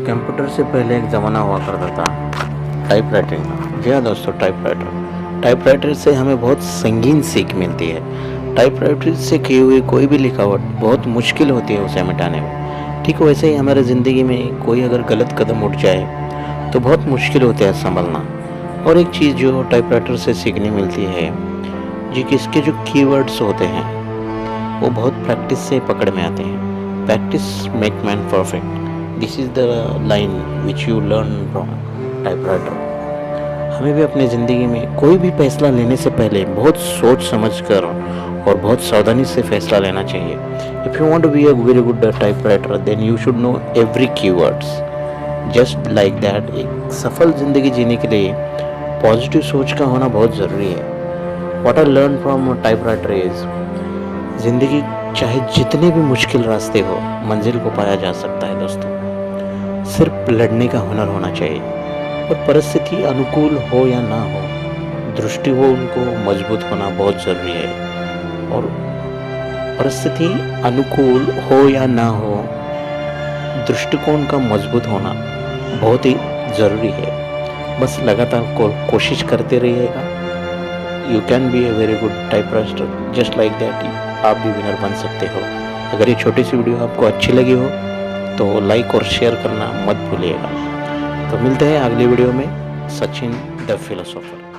Computer से पहले एक ज़माना हुआ करता था टाइपराइटिंग का। जी हाँ दोस्तों, टाइपराइटर से हमें बहुत संगीन सीख मिलती है। टाइपराइटर से की हुई कोई भी लिखावट बहुत मुश्किल होती है उसे मिटाने में। ठीक वैसे ही हमारे ज़िंदगी में कोई अगर गलत कदम उठ जाए तो बहुत मुश्किल होता है संभलना। और एक चीज़ जो टाइपराइटर से सीखने मिलती है जी कि इसके जो कीवर्ड्स होते हैं वो बहुत प्रैक्टिस से पकड़ में आते हैं। Practice make man perfect, this is the line which you learn from typewriter. हमें भी अपनी ज़िंदगी में कोई भी फैसला लेने से पहले बहुत सोच समझ कर और बहुत सावधानी से फैसला लेना चाहिए। If you want to be a very good typewriter then you should know every keywords. Just like that, एक सफल ज़िंदगी जीने के लिए पॉजिटिव सोच का होना बहुत ज़रूरी है। What I learn from typewriter is, ज़िंदगी चाहे जितने भी मुश्किल रास्ते हो मंजिल को पाया जा सकता है दोस्तों। सिर्फ लड़ने का हुनर होना चाहिए और परिस्थिति अनुकूल हो या ना हो, दृष्टिकोण को मजबूत होना बहुत ज़रूरी है। और परिस्थिति अनुकूल हो या ना हो, दृष्टिकोण का मजबूत होना बहुत ही ज़रूरी है। बस लगातार कोशिश करते रहिएगा। You can be a very good typewriter, just like that आप भी विनर बन सकते हो। अगर ये छोटी सी वीडियो आपको अच्छी लगी हो तो लाइक और शेयर करना मत भूलिएगा। तो मिलते हैं अगली वीडियो में। Sachin the philosopher.